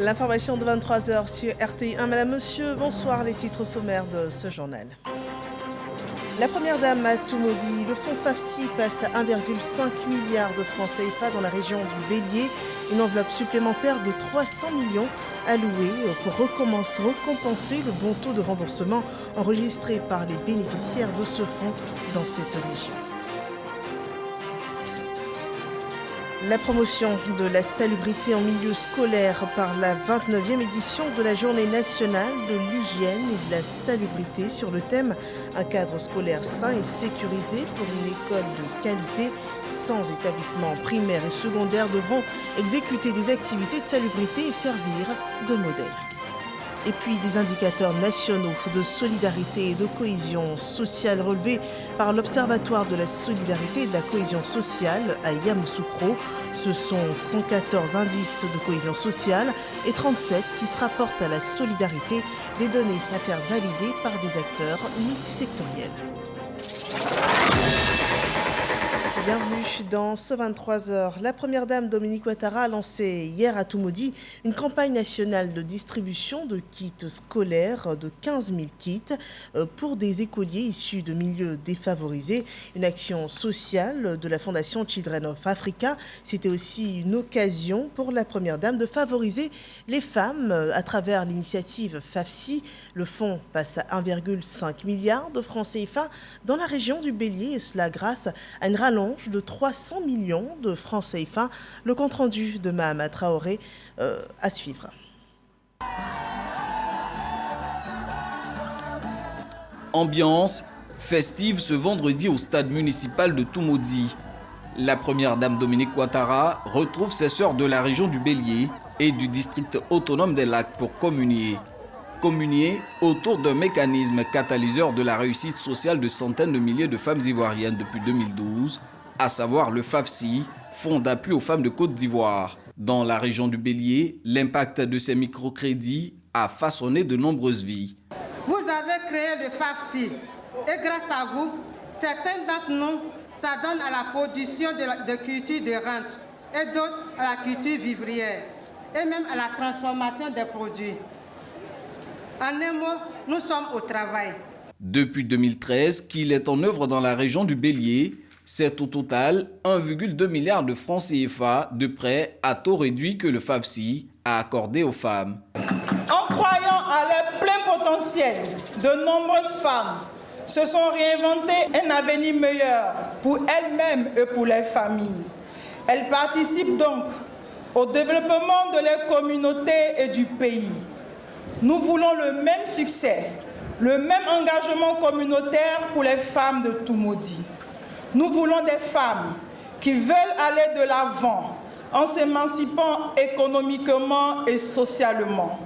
L'information de 23 h sur RTI1. Madame, monsieur, bonsoir. Les titres sommaires de ce journal. La première dame a tout maudit. Le fonds FAFSI passe à 1,5 milliard de francs CFA dans la région du Bélier. Une enveloppe supplémentaire de 300 millions allouée pour récompenser le bon taux de remboursement enregistré par les bénéficiaires de ce fonds dans cette région. La promotion de la salubrité en milieu scolaire par la 29e édition de la Journée nationale de l'hygiène et de la salubrité sur le thème « Un cadre scolaire sain et sécurisé pour une école de qualité ». 100 établissements primaires et secondaires devront exécuter des activités de salubrité et servir de modèle. Et puis des indicateurs nationaux de solidarité et de cohésion sociale relevés par l'Observatoire de la solidarité et de la cohésion sociale à Yamoussoukro. Ce sont 114 indices de cohésion sociale et 37 qui se rapportent à la solidarité, des données à faire valider par des acteurs multisectoriels. Bienvenue dans ce 23 h. La première dame Dominique Ouattara a lancé hier à Toumoudi une campagne nationale de distribution de kits scolaires de 15 000 kits pour des écoliers issus de milieux défavorisés. Une action sociale de la Fondation Children of Africa. C'était aussi une occasion pour la première dame de favoriser les femmes à travers l'initiative FAFSI. Le fonds passe à 1,5 milliard de francs CFA dans la région du Bélier, et cela grâce à une rallonge de 300 millions de francs CFA. Le compte-rendu de Mahama Traoré à suivre. Ambiance festive ce vendredi au stade municipal de Toumoudi. La première dame Dominique Ouattara retrouve ses sœurs de la région du Bélier et du district autonome des Lacs pour communier. Communier autour d'un mécanisme catalyseur de la réussite sociale de centaines de milliers de femmes ivoiriennes depuis 2012, à savoir le FAFSI, Fonds d'appui aux femmes de Côte d'Ivoire. Dans la région du Bélier, l'impact de ces microcrédits a façonné de nombreuses vies. Vous avez créé le FAFSI et grâce à vous, certains d'entre nous s'adonnent à la production de cultures de rente et d'autres à la culture vivrière et même à la transformation des produits. En un mot, nous sommes au travail. Depuis 2013, qu'il est en œuvre dans la région du Bélier, c'est au total 1,2 milliard de francs CFA de prêts à taux réduit que le FAFSI a accordé aux femmes. En croyant à leur plein potentiel, de nombreuses femmes se sont réinventées un avenir meilleur pour elles-mêmes et pour leurs familles. Elles participent donc au développement de leur communauté et du pays. Nous voulons le même succès, le même engagement communautaire pour les femmes de Toumoudi. Nous voulons des femmes qui veulent aller de l'avant en s'émancipant économiquement et socialement.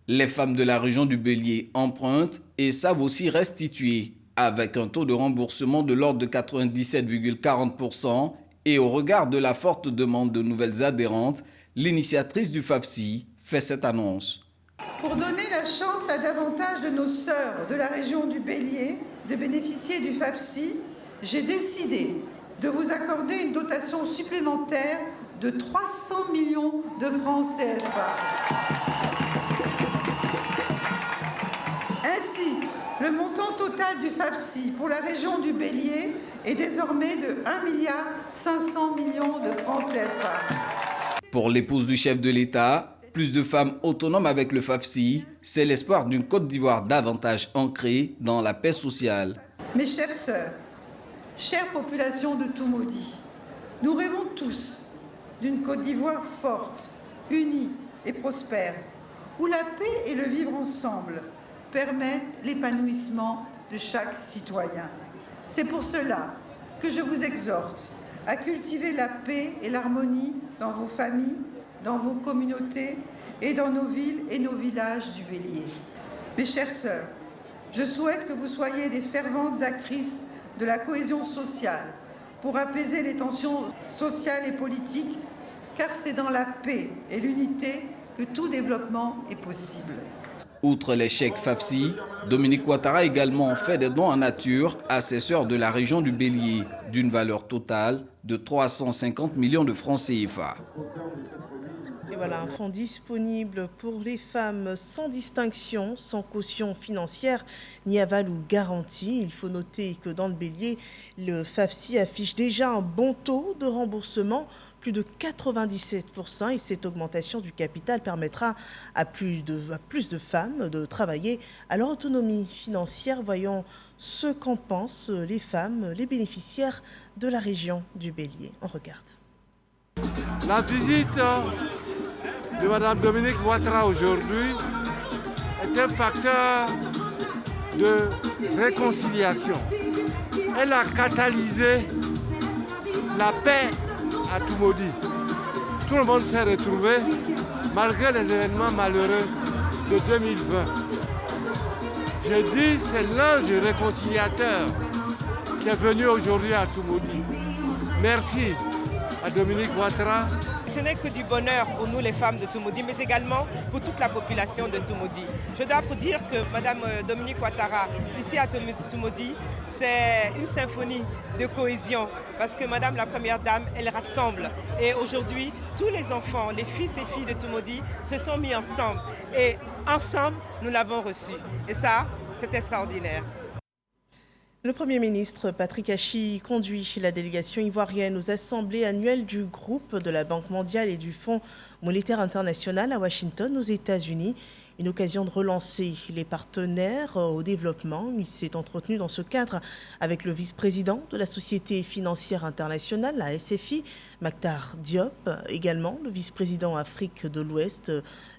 Les femmes de la région du Bélier empruntent et savent aussi restituer, avec un taux de remboursement de l'ordre de 97,40%, et au regard de la forte demande de nouvelles adhérentes, l'initiatrice du FAFSI fait cette annonce. Pour donner la chance à davantage de nos sœurs de la région du Bélier de bénéficier du FAFSI, j'ai décidé de vous accorder une dotation supplémentaire de 300 millions de francs CFA. Ainsi, le montant total du FAFSI pour la région du Bélier est désormais de 1,5 milliard de francs CFA. Pour l'épouse du chef de l'État, plus de femmes autonomes avec le FAFSI, c'est l'espoir d'une Côte d'Ivoire davantage ancrée dans la paix sociale. Mes chères sœurs, chère population de Toumoudi, nous rêvons tous d'une Côte d'Ivoire forte, unie et prospère, où la paix et le vivre ensemble permettent l'épanouissement de chaque citoyen. C'est pour cela que je vous exhorte à cultiver la paix et l'harmonie dans vos familles, dans vos communautés et dans nos villes et nos villages du Bélier. Mes chères sœurs, je souhaite que vous soyez des ferventes actrices de la cohésion sociale pour apaiser les tensions sociales et politiques, car c'est dans la paix et l'unité que tout développement est possible. Outre les chèques FAFSI, Dominique Ouattara a également fait des dons en nature à ses sœurs de la région du Bélier, d'une valeur totale de 350 millions de francs CFA. Et voilà, un fonds disponible pour les femmes sans distinction, sans caution financière, ni aval ou garantie. Il faut noter que dans le Bélier, le FAFSI affiche déjà un bon taux de remboursement, plus de 97%, et cette augmentation du capital permettra à plus de femmes de travailler à leur autonomie financière. Voyons ce qu'en pensent les femmes, les bénéficiaires de la région du Bélier. On regarde. La visite de Mme Dominique Ouattara aujourd'hui est un facteur de réconciliation. Elle a catalysé la paix à Toumoudi. Tout le monde s'est retrouvé malgré les événements malheureux de 2020. J'ai dit c'est l'ange réconciliateur qui est venu aujourd'hui à Toumoudi. Merci à Dominique Ouattara. Ce n'est que du bonheur pour nous les femmes de Toumoudi, mais également pour toute la population de Toumoudi. Je dois vous dire que Mme Dominique Ouattara, ici à Toumoudi, c'est une symphonie de cohésion, parce que Mme la Première Dame, elle rassemble. Et aujourd'hui, tous les enfants, les fils et filles de Toumoudi se sont mis ensemble. Et ensemble, nous l'avons reçue. Et ça, c'est extraordinaire. Le Premier ministre Patrick Hachi conduit la délégation ivoirienne aux assemblées annuelles du groupe de la Banque mondiale et du Fonds monétaire international à Washington, aux États-Unis. Une occasion de relancer les partenaires au développement. Il s'est entretenu dans ce cadre avec le vice-président de la Société financière internationale, la SFI, Maktar Diop, également le vice-président Afrique de l'Ouest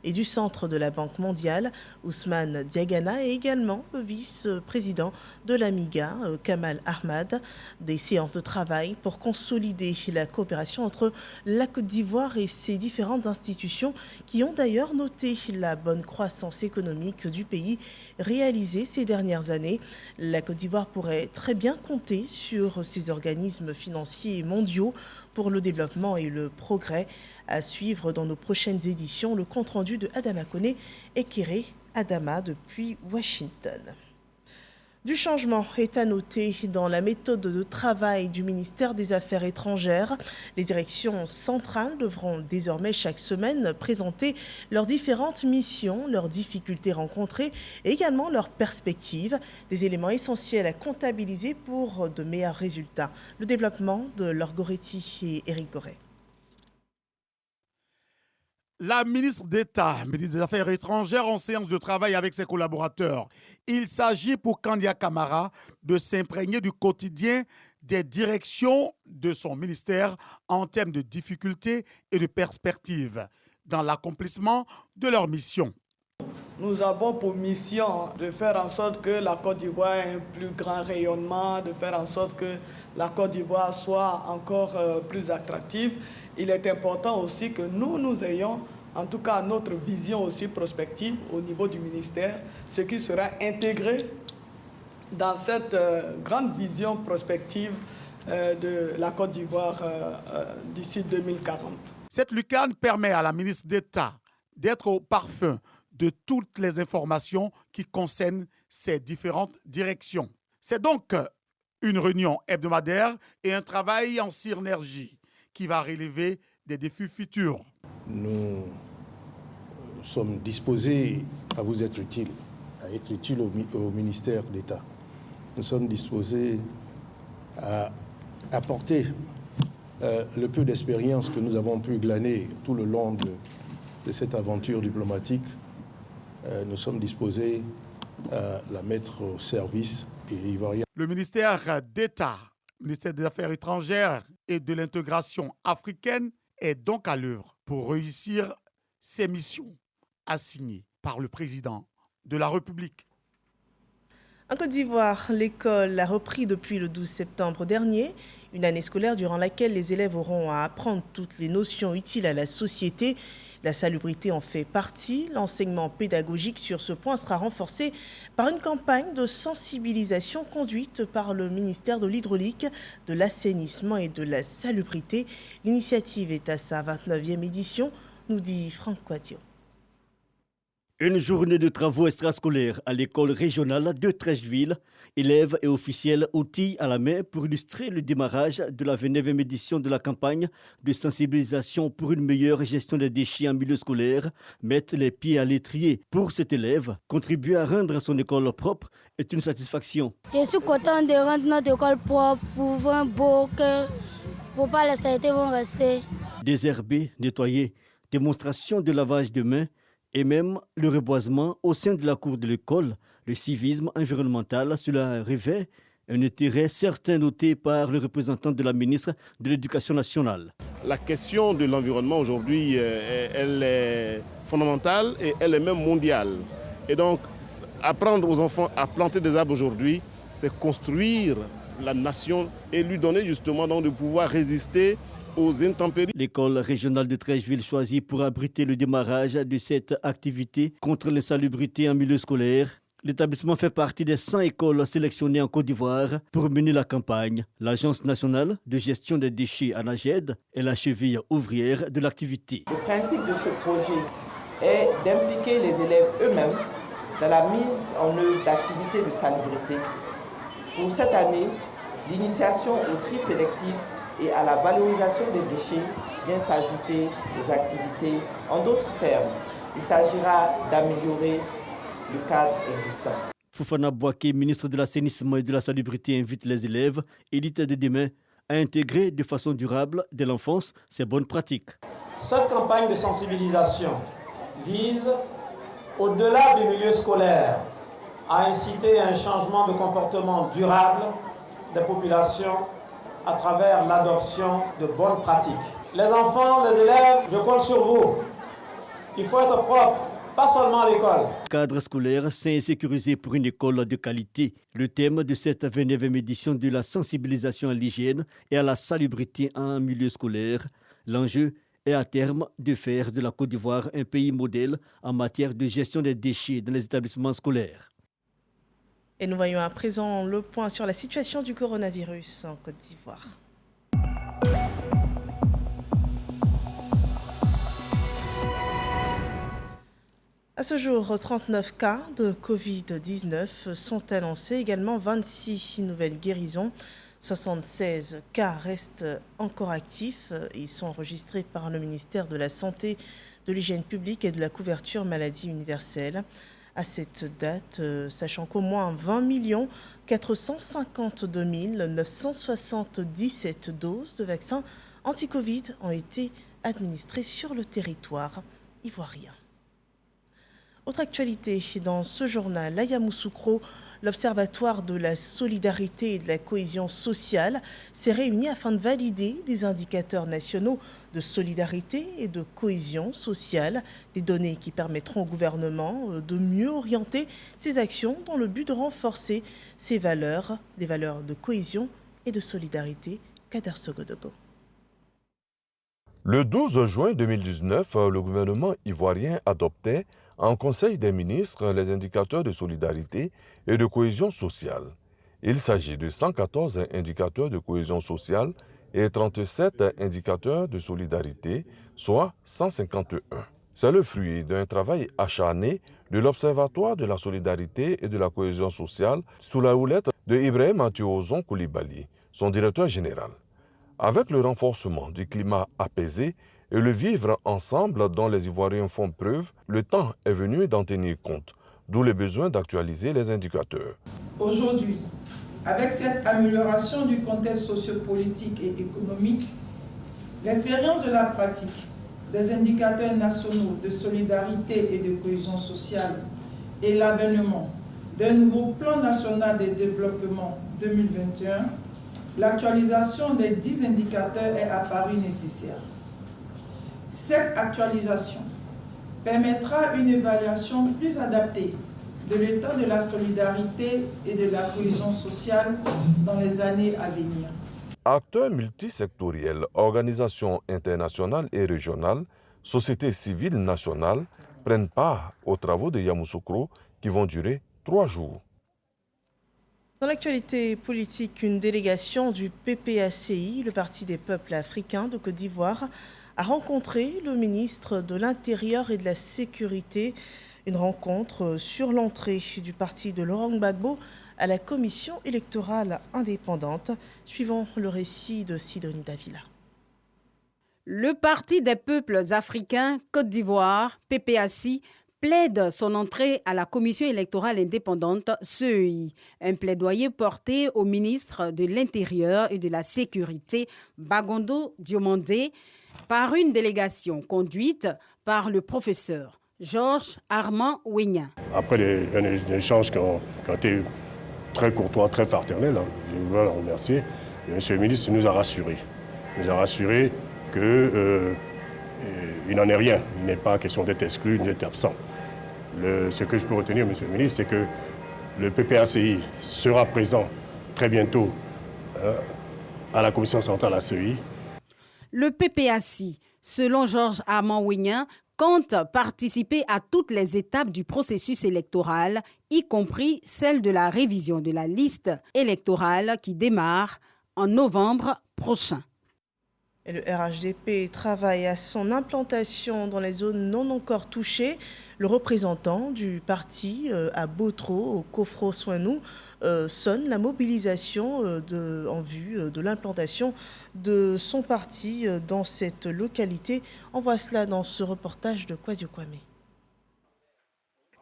et du centre de la Banque mondiale, Ousmane Diagana, et également le vice-président de l'AMIGA, Kamal Ahmad. Des séances de travail pour consolider la coopération entre la Côte d'Ivoire et ses différentes institutions qui ont d'ailleurs noté la bonne croissance économique du pays réalisée ces dernières années. La Côte d'Ivoire pourrait très bien compter sur ces organismes financiers mondiaux pour le développement et le progrès. À suivre dans nos prochaines éditions, le compte-rendu de Adama Koné et Kéré Adama depuis Washington. Du changement est à noter dans la méthode de travail du ministère des Affaires étrangères. Les directions centrales devront désormais chaque semaine présenter leurs différentes missions, leurs difficultés rencontrées et également leurs perspectives, des éléments essentiels à comptabiliser pour de meilleurs résultats. Le développement de Laure Goretti et Éric Goret. La ministre d'État, ministre des Affaires étrangères, en séance de travail avec ses collaborateurs. Il s'agit pour Kandia Camara de s'imprégner du quotidien des directions de son ministère en termes de difficultés et de perspectives dans l'accomplissement de leur mission. Nous avons pour mission de faire en sorte que la Côte d'Ivoire ait un plus grand rayonnement, de faire en sorte que la Côte d'Ivoire soit encore plus attractive. Il est important aussi que nous ayons, en tout cas notre vision aussi prospective au niveau du ministère, ce qui sera intégré dans cette grande vision prospective de la Côte d'Ivoire d'ici 2040. Cette lucarne permet à la ministre d'État d'être au parfum de toutes les informations qui concernent ces différentes directions. C'est donc une réunion hebdomadaire et un travail en synergie qui va relever des défis futurs. Nous sommes disposés à vous être utiles, à être utiles au ministère d'État. Nous sommes disposés à apporter le peu d'expérience que nous avons pu glaner tout le long de cette aventure diplomatique. Nous sommes disposés à la mettre au service des Ivoiriens. Le ministère d'État, le ministère des Affaires étrangères et de l'intégration africaine est donc à l'œuvre pour réussir ses missions assignées par le président de la République. En Côte d'Ivoire, l'école a repris depuis le 12 septembre dernier, une année scolaire durant laquelle les élèves auront à apprendre toutes les notions utiles à la société. La salubrité en fait partie. L'enseignement pédagogique sur ce point sera renforcé par une campagne de sensibilisation conduite par le ministère de l'Hydraulique, de l'Assainissement et de la Salubrité. L'initiative est à sa 29e édition, nous dit Franck Quadio. Une journée de travaux extrascolaires à l'école régionale de Treichville. Élèves et officiels outils à la main pour illustrer le démarrage de la 29e édition de la campagne de sensibilisation pour une meilleure gestion des déchets en milieu scolaire mettent les pieds à l'étrier. Pour cet élève, contribuer à rendre son école propre est une satisfaction. Je suis content de rendre notre école propre pour un beau cœur. Il ne faut pas les saletés vont rester. Désherber, nettoyer, démonstration de lavage de mains et même le reboisement au sein de la cour de l'école. Le civisme environnemental, cela revêt un intérêt certain noté par le représentant de la ministre de l'Éducation nationale. La question de l'environnement aujourd'hui, elle est fondamentale et elle est même mondiale. Et donc, apprendre aux enfants à planter des arbres aujourd'hui, c'est construire la nation et lui donner justement donc de pouvoir résister aux intempéries. L'école régionale de Treichville choisie pour abriter le démarrage de cette activité contre l'insalubrité en milieu scolaire. L'établissement fait partie des 100 écoles sélectionnées en Côte d'Ivoire pour mener la campagne. L'Agence nationale de gestion des déchets ANAGED est la cheville ouvrière de l'activité. Le principe de ce projet est d'impliquer les élèves eux-mêmes dans la mise en œuvre d'activités de salubrité. Pour cette année, l'initiation au tri sélectif et à la valorisation des déchets vient s'ajouter aux activités. En d'autres termes, il s'agira d'améliorer le cadre existant. Fofana Bouaké, ministre de l'Assainissement et de la Salubrité, invite les élèves élites de demain à intégrer de façon durable dès l'enfance ces bonnes pratiques. Cette campagne de sensibilisation vise, au-delà du milieu scolaire, à inciter à un changement de comportement durable des populations à travers l'adoption de bonnes pratiques. Les enfants, les élèves, je compte sur vous. Il faut être propre. Pas seulement à l'école. Cadre scolaire sain et sécurisé pour une école de qualité. Le thème de cette 29e édition de la sensibilisation à l'hygiène et à la salubrité en milieu scolaire. L'enjeu est à terme de faire de la Côte d'Ivoire un pays modèle en matière de gestion des déchets dans les établissements scolaires. Et nous voyons à présent le point sur la situation du coronavirus en Côte d'Ivoire. À ce jour, 39 cas de Covid-19 sont annoncés, également 26 nouvelles guérisons. 76 cas restent encore actifs. Ils sont enregistrés par le ministère de la Santé, de l'Hygiène publique et de la couverture maladie universelle. À cette date, sachant qu'au moins 20 452 977 doses de vaccins anti-Covid ont été administrées sur le territoire ivoirien. Autre actualité, dans ce journal, à Yamoussoukro, l'Observatoire de la solidarité et de la cohésion sociale s'est réuni afin de valider des indicateurs nationaux de solidarité et de cohésion sociale, des données qui permettront au gouvernement de mieux orienter ses actions dans le but de renforcer ses valeurs, des valeurs de cohésion et de solidarité. Kader Sogodogo. Le 12 juin 2019, le gouvernement ivoirien adoptait en Conseil des ministres les indicateurs de solidarité et de cohésion sociale. Il s'agit de 114 indicateurs de cohésion sociale et 37 indicateurs de solidarité, soit 151. C'est le fruit d'un travail acharné de l'Observatoire de la solidarité et de la cohésion sociale sous la houlette de Ibrahim Atiozon Koulibaly, son directeur général. Avec le renforcement du climat apaisé et le vivre ensemble dont les Ivoiriens font preuve, le temps est venu d'en tenir compte, d'où le besoin d'actualiser les indicateurs. Aujourd'hui, avec cette amélioration du contexte sociopolitique et économique, l'expérience de la pratique des indicateurs nationaux de solidarité et de cohésion sociale et l'avènement d'un nouveau plan national de développement 2021, l'actualisation des 10 indicateurs est apparue nécessaire. Cette actualisation permettra une évaluation plus adaptée de l'état de la solidarité et de la cohésion sociale dans les années à venir. Acteurs multisectoriels, organisations internationales et régionales, sociétés civiles nationales prennent part aux travaux de Yamoussoukro qui vont durer 3 jours. Dans l'actualité politique, une délégation du PPACI, le Parti des peuples africains de Côte d'Ivoire, a rencontré le ministre de l'Intérieur et de la Sécurité. Une rencontre sur l'entrée du parti de Laurent Gbagbo à la commission électorale indépendante, suivant le récit de Sidonie Davila. Le Parti des peuples africains, Côte d'Ivoire, PPACI, plaide son entrée à la commission électorale indépendante, CEI. Un plaidoyer porté au ministre de l'Intérieur et de la Sécurité, Bagondo Diomandé, par une délégation conduite par le professeur Georges Armand Ouignan. Après des échanges qui ont été très courtois, très fraternels, je voudrais le remercier. M. le ministre nous a rassurés. Il nous a rassurés qu'il n'en est rien. Il n'est pas question d'être exclu, d'être absent. Ce que je peux retenir, M. le ministre, c'est que le PPACI sera présent très bientôt à la commission centrale à CEI. Le PPACI, selon Georges Armand Ouignan, compte participer à toutes les étapes du processus électoral, y compris celle de la révision de la liste électorale qui démarre en novembre prochain. Et le RHDP travaille à son implantation dans les zones non encore touchées. Le représentant du parti à Botro, au Kofro-Souanou, sonne la mobilisation en vue de l'implantation de son parti dans cette localité. On voit cela dans ce reportage de Kwasio Kwame.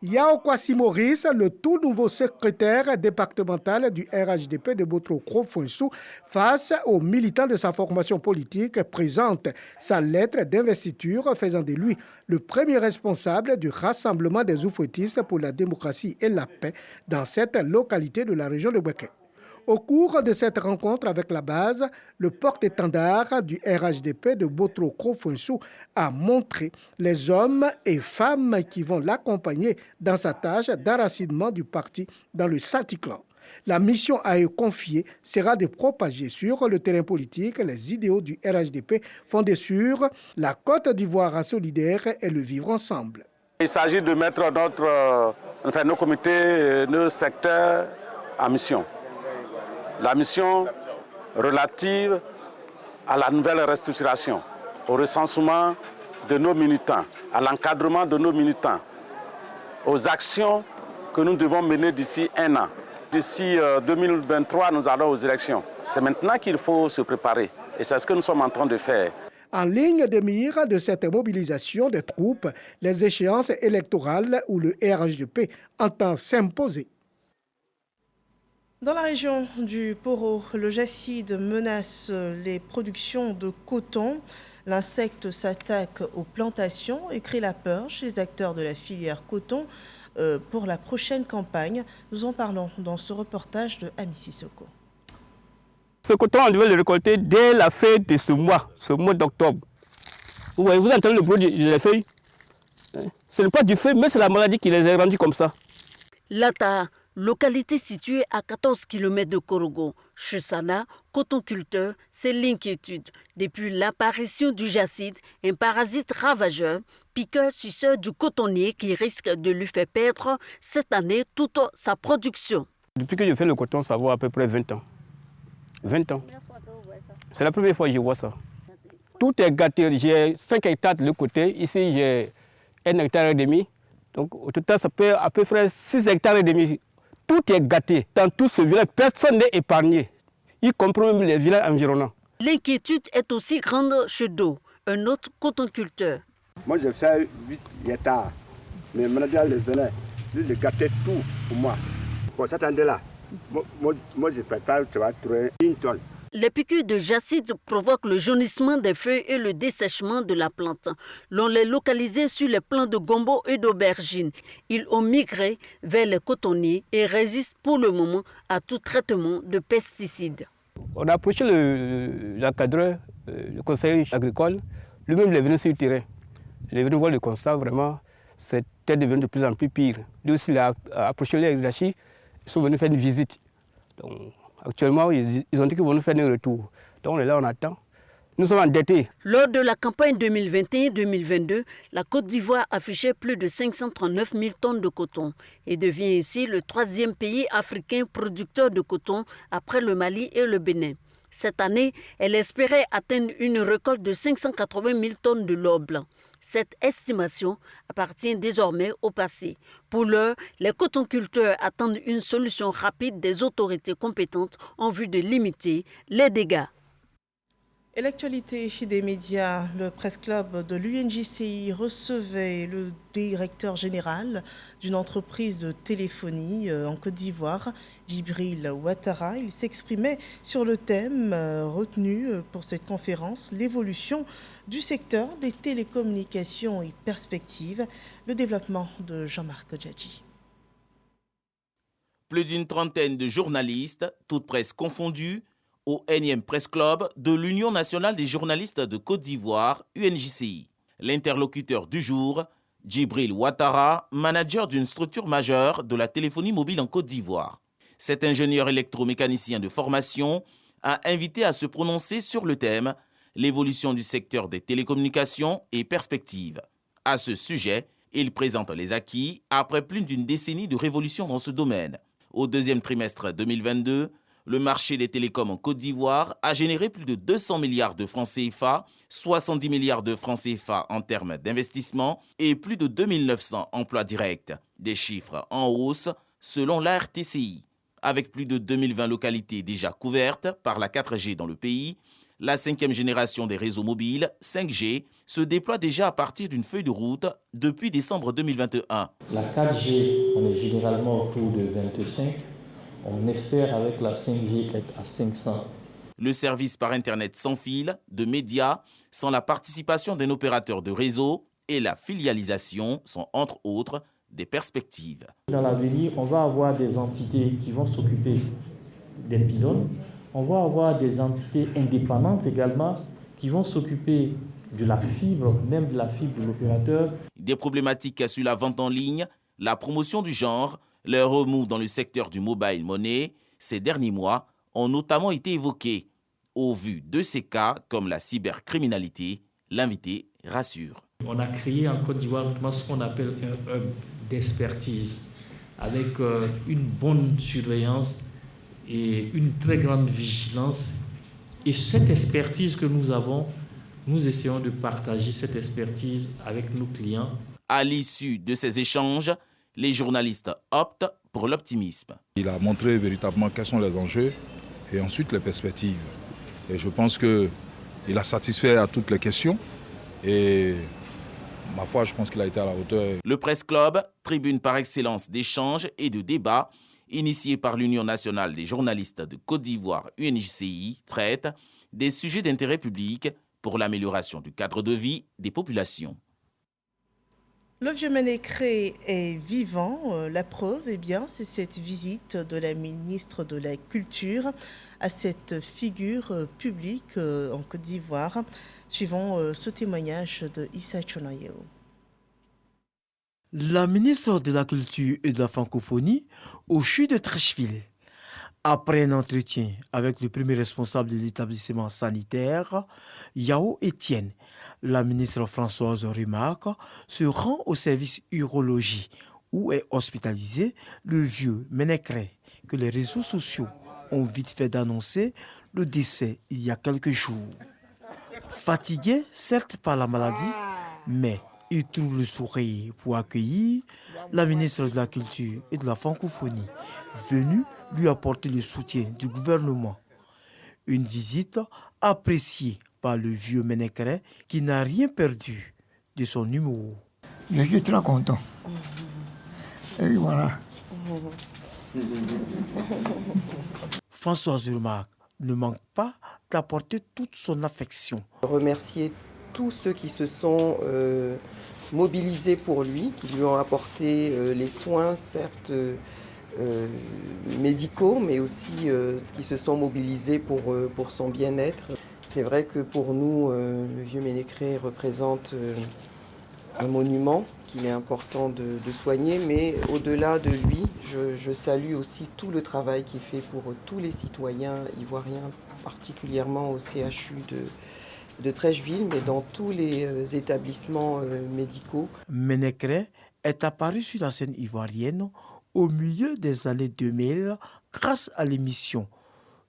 Yao Kwasi Maurice, le tout nouveau secrétaire départemental du RHDP de Botro-Kofro-Souanou, face aux militants de sa formation politique, présente sa lettre d'investiture faisant de lui le premier responsable du rassemblement des oufouettistes pour la démocratie et la paix dans cette localité de la région de Bouaké. Au cours de cette rencontre avec la base, le porte-étendard du RHDP de Botro-Kofro-Souanou a montré les hommes et femmes qui vont l'accompagner dans sa tâche d'enracinement du parti dans le Satiklan. La mission à eux confiée sera de propager sur le terrain politique les idéaux du RHDP fondés sur la Côte d'Ivoire solidaire et le vivre ensemble. Il s'agit de mettre nos comités, nos secteurs en mission. La mission relative à la nouvelle restructuration, au recensement de nos militants, à l'encadrement de nos militants, aux actions que nous devons mener d'ici un an. D'ici 2023, nous allons aux élections. C'est maintenant qu'il faut se préparer et c'est ce que nous sommes en train de faire. En ligne de mire de cette mobilisation des troupes, les échéances électorales où le RHDP entend s'imposer. Dans la région du Poro, le jacide menace les productions de coton. L'insecte s'attaque aux plantations et crée la peur chez les acteurs de la filière coton pour la prochaine campagne. Nous en parlons dans ce reportage de Ami Sissoko. Ce coton, on devait le récolter dès la fin de ce mois d'octobre. Vous voyez, vous entendez le bruit des feuilles? Ce n'est pas du feu, mais c'est la maladie qui les a rendus comme ça. Lata, localité située à 14 km de Korogo. Chesana, cotonculteur, c'est l'inquiétude. Depuis l'apparition du jacide, un parasite ravageur, piqueur-suceur du cotonnier qui risque de lui faire perdre cette année toute sa production. Depuis que je fais le coton, ça vaut à peu près 20 ans. 20 ans. C'est la première fois que je vois ça. Tout est gâté. J'ai 5 hectares de l'autre côté. Ici, j'ai 1 hectare et demi. Donc, au total, ça peut à peu près 6 hectares et demi. Tout est gâté. Dans tout ce village, personne n'est épargné, y compris même les villages environnants. L'inquiétude est aussi grande chez Do, un autre cotonculteur. Moi, j'ai fait 8 hectares. Mais maintenant, le venin, lui, il gâtait tout pour moi. Pour cette année-là, moi je ne peux pas trouver 1 tonne. Les piqûres de jacide provoquent le jaunissement des feuilles et le dessèchement de la plante. L'on les localisait sur les plants de gombo et d'aubergine. Ils ont migré vers les cotonniers et résistent pour le moment à tout traitement de pesticides. On a approché l'encadreur, le conseiller agricole. Lui-même, il est venu sur le terrain. Il est venu voir le constat, vraiment, c'était devenu de plus en plus pire. Lui aussi, il a approché les hiérarchies. Ils sont venus faire une visite. Donc, actuellement, ils ont dit qu'ils vont nous faire un retour. Donc on est là, on attend. Nous sommes endettés. Lors de la campagne 2021-2022, la Côte d'Ivoire affichait plus de 539 000 tonnes de coton et devient ainsi le 3e pays africain producteur de coton après le Mali et le Bénin. Cette année, elle espérait atteindre une récolte de 580 000 tonnes de l'or blanc. Cette estimation appartient désormais au passé. Pour l'heure, les cotonculteurs attendent une solution rapide des autorités compétentes en vue de limiter les dégâts. Et l'actualité des médias, le Presse Club de l'UNJCI recevait le directeur général d'une entreprise de téléphonie en Côte d'Ivoire, Djibril Ouattara. Il s'exprimait sur le thème retenu pour cette conférence, l'évolution du secteur des télécommunications et perspectives, le développement de Jean-Marc Djadji. Plus d'une trentaine de journalistes, toutes presses confondues, au énième Presse Club de l'Union nationale des journalistes de Côte d'Ivoire, UNJCI. L'interlocuteur du jour, Djibril Ouattara, manager d'une structure majeure de la téléphonie mobile en Côte d'Ivoire. Cet ingénieur électromécanicien de formation a invité à se prononcer sur le thème « L'évolution du secteur des télécommunications et perspectives ». À ce sujet, il présente les acquis après plus d'une décennie de révolution dans ce domaine. Au deuxième trimestre 2022, le marché des télécoms en Côte d'Ivoire a généré plus de 200 milliards de francs CFA, 70 milliards de francs CFA en termes d'investissement et plus de 2900 emplois directs. Des chiffres en hausse selon l'ARTCI. Avec plus de 2020 localités déjà couvertes par la 4G dans le pays, la 5e génération des réseaux mobiles, 5G, se déploie déjà à partir d'une feuille de route depuis décembre 2021. La 4G, on est généralement autour de 25. On espère avec la 5G être à 500. Le service par Internet sans fil, de médias, sans la participation d'un opérateur de réseau et la filialisation sont entre autres des perspectives. Dans l'avenir, on va avoir des entités qui vont s'occuper des pylônes. On va avoir des entités indépendantes également qui vont s'occuper de la fibre, même de la fibre de l'opérateur. Des problématiques sur la vente en ligne, la promotion du genre, les remous dans le secteur du mobile money, ces derniers mois, ont notamment été évoqués. Au vu de ces cas comme la cybercriminalité, l'invité rassure. On a créé en Côte d'Ivoire ce qu'on appelle un hub d'expertise avec une bonne surveillance et une très grande vigilance. Et cette expertise que nous avons, nous essayons de partager cette expertise avec nos clients. À l'issue de ces échanges, les journalistes optent pour l'optimisme. Il a montré véritablement quels sont les enjeux et ensuite les perspectives. Et je pense qu'il a satisfait à toutes les questions et ma foi, je pense qu'il a été à la hauteur. Le Presse Club, tribune par excellence d'échanges et de débats, initié par l'Union nationale des journalistes de Côte d'Ivoire, UNJCI, traite des sujets d'intérêt public pour l'amélioration du cadre de vie des populations. Le vieux Ménécré est vivant. La preuve, c'est cette visite de la ministre de la Culture à cette figure publique en Côte d'Ivoire. Suivons ce témoignage de Issa Chonayeo. La ministre de la Culture et de la Francophonie au CHU de Treichville. Après un entretien avec le premier responsable de l'établissement sanitaire, Yao Etienne, la ministre Françoise Remarque se rend au service urologie où est hospitalisé le vieux Ménécré que les réseaux sociaux ont vite fait d'annoncer le décès il y a quelques jours. Fatigué certes par la maladie, mais il trouve le sourire pour accueillir la ministre de la Culture et de la Francophonie venue lui apporter le soutien du gouvernement. Une visite appréciée par le vieux Ménécré qui n'a rien perdu de son humour. Je suis très content. Et voilà. Françoise Remarque ne manque pas d'apporter toute son affection. Remercier tous ceux qui se sont mobilisés pour lui, qui lui ont apporté les soins, certes médicaux, mais aussi qui se sont mobilisés pour son bien-être. C'est vrai que pour nous, le vieux Ménécré représente un monument qu'il est important de soigner, mais au-delà de lui, je salue aussi tout le travail qu'il fait pour tous les citoyens ivoiriens, particulièrement au CHU de Treichville, mais dans tous les établissements médicaux. Ménécré est apparu sur la scène ivoirienne au milieu des années 2000 grâce à l'émission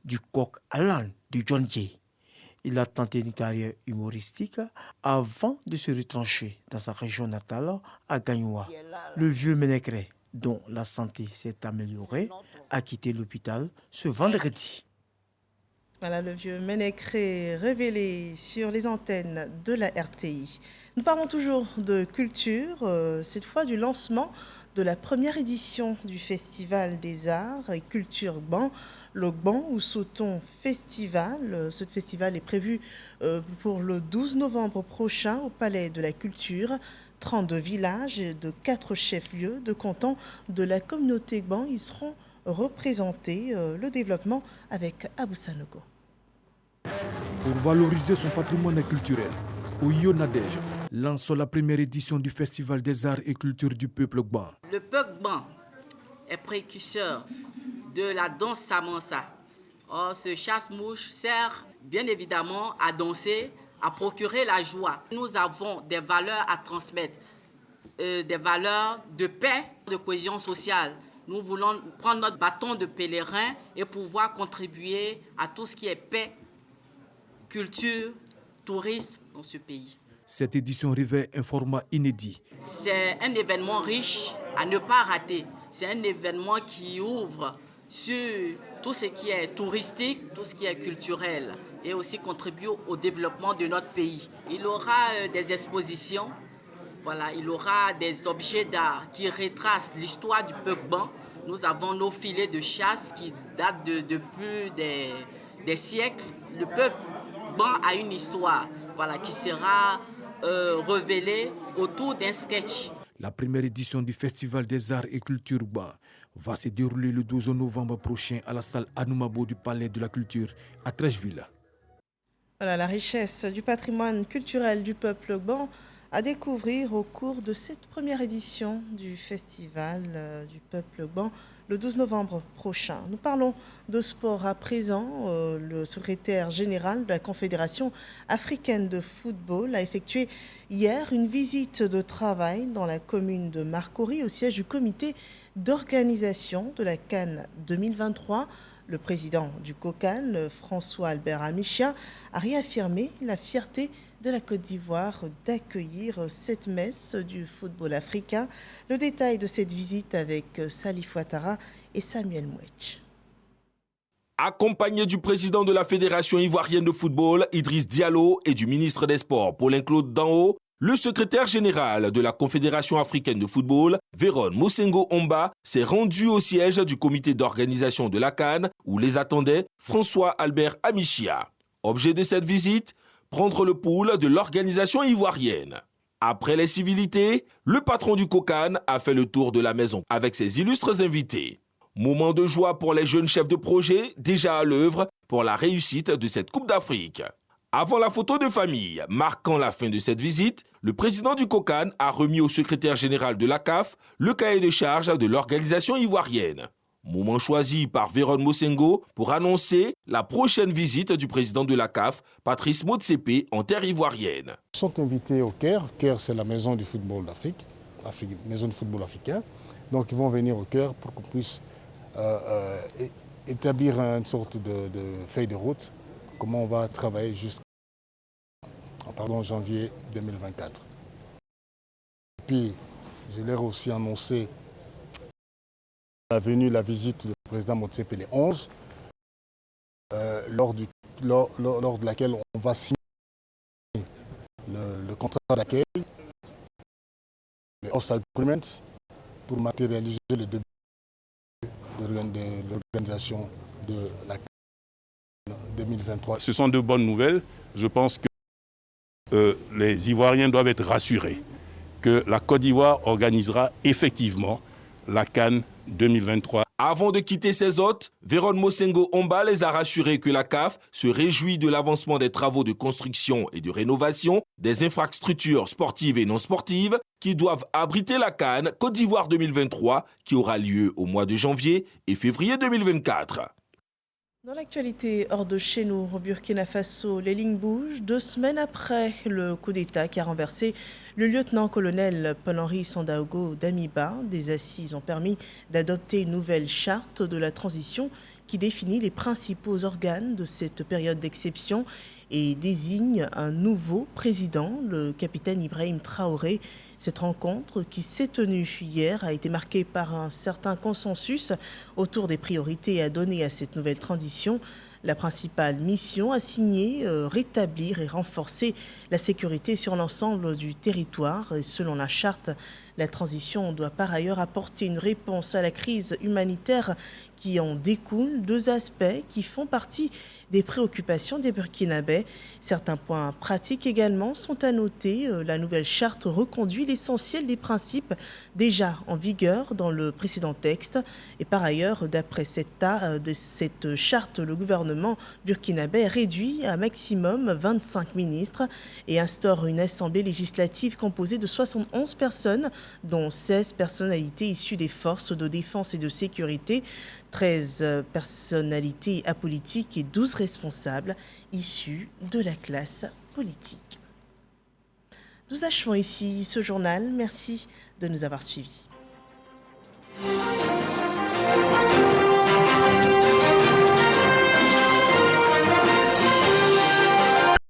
du coq à l'âne de John Jay. Il a tenté une carrière humoristique avant de se retrancher dans sa région natale, à Gagnoua. Le vieux Ménécré, dont la santé s'est améliorée, a quitté l'hôpital ce vendredi. Voilà le vieux Ménécré révélé sur les antennes de la RTI. Nous parlons toujours de culture, cette fois du lancement de la première édition du Festival des Arts et Culture Gban, le Gban ou Sauton Festival. Ce festival est prévu pour le 12 novembre prochain au Palais de la Culture. 32 villages et de 4 chefs-lieux de cantons de la communauté Gban y seront représentés. Le développement avec Abou Sanogo. Pour valoriser son patrimoine culturel, Ouyo Nadège lance la première édition du Festival des Arts et Culture du peuple Gban. Le peuple Gban est précurseur de la danse Samansa. Or, ce chasse-mouche sert bien évidemment à danser, à procurer la joie. Nous avons des valeurs à transmettre, des valeurs de paix, de cohésion sociale. Nous voulons prendre notre bâton de pèlerin et pouvoir contribuer à tout ce qui est paix, culture, tourisme dans ce pays. Cette édition revêt un format inédit. C'est un événement riche à ne pas rater. C'est un événement qui ouvre sur tout ce qui est touristique, tout ce qui est culturel et aussi contribue au développement de notre pays. Il y aura des expositions, voilà, il y aura des objets d'art qui retracent l'histoire du peuple Gban. Nous avons nos filets de chasse qui datent de plus des siècles. Le peuple Gban a une histoire, voilà, qui sera révélée autour d'un sketch. La première édition du Festival des Arts et Culture Gban va se dérouler le 12 novembre prochain à la salle Anoumabo du Palais de la Culture à Trècheville. Voilà la richesse du patrimoine culturel du peuple Gban à découvrir au cours de cette première édition du Festival du peuple Gban le 12 novembre prochain. Nous parlons de sport à présent. Le secrétaire général de la Confédération africaine de football a effectué hier une visite de travail dans la commune de Marcory au siège du comité d'organisation de la CAN 2023. Le président du COCAN, François Albert Amichia, a réaffirmé la fierté de la Côte d'Ivoire d'accueillir cette messe du football africain. Le détail de cette visite avec Salif Ouattara et Samuel Mouetch. Accompagné du président de la Fédération ivoirienne de football, Idriss Diallo, et du ministre des Sports, Paulin-Claude Danho, le secrétaire général de la Confédération africaine de football, Véron Mosengo Omba, s'est rendu au siège du comité d'organisation de la CAN où les attendait François Albert Amichia. Objet de cette visite, prendre le pouls de l'organisation ivoirienne. Après les civilités, le patron du COCAN a fait le tour de la maison avec ses illustres invités. Moment de joie pour les jeunes chefs de projet déjà à l'œuvre pour la réussite de cette Coupe d'Afrique. Avant la photo de famille marquant la fin de cette visite, le président du COCAN a remis au secrétaire général de la CAF le cahier de charge de l'organisation ivoirienne. Moment choisi par Véron Mosengo pour annoncer la prochaine visite du président de la CAF, Patrice Motsepe, en terre ivoirienne. Ils sont invités au Caire. Caire, c'est la maison du football d'Afrique, maison du football africain. Donc ils vont venir au Caire pour qu'on puisse établir une sorte de feuille de route, comment on va travailler jusqu'en janvier 2024. Puis, je leur ai aussi annoncé la visite du président Motsepe les 11, lors de laquelle on va signer le contrat d'accueil, les host agreements, pour matérialiser le début de l'organisation de la CAN 2023. Ce sont de bonnes nouvelles. Je pense que les Ivoiriens doivent être rassurés que la Côte d'Ivoire organisera effectivement la CAN 2023. Avant de quitter ses hôtes, Véron Mosengo Omba les a rassurés que la CAF se réjouit de l'avancement des travaux de construction et de rénovation des infrastructures sportives et non sportives qui doivent abriter la CAN Côte d'Ivoire 2023 qui aura lieu au mois de janvier et février 2024. Dans l'actualité hors de chez nous, au Burkina Faso, les lignes bougent 2 semaines après le coup d'État qui a renversé le lieutenant-colonel Paul-Henri Sandaogo Damiba. Des assises ont permis d'adopter une nouvelle charte de la transition qui définit les principaux organes de cette période d'exception. et désigne un nouveau président, le capitaine Ibrahim Traoré. Cette rencontre qui s'est tenue hier a été marquée par un certain consensus autour des priorités à donner à cette nouvelle transition. La principale mission assignée, rétablir et renforcer la sécurité sur l'ensemble du territoire. Et selon la charte, la transition doit par ailleurs apporter une réponse à la crise humanitaire qui en découle. Deux aspects qui font partie des préoccupations des Burkinabés. Certains points pratiques également sont à noter. La nouvelle charte reconduit l'essentiel des principes déjà en vigueur dans le précédent texte. Et par ailleurs, d'après cette charte, le gouvernement burkinabé réduit à maximum 25 ministres et instaure une assemblée législative composée de 71 personnes, dont 16 personnalités issues des forces de défense et de sécurité, 13 personnalités apolitiques et 12 responsables issus de la classe politique. Nous achevons ici ce journal. Merci de nous avoir suivis.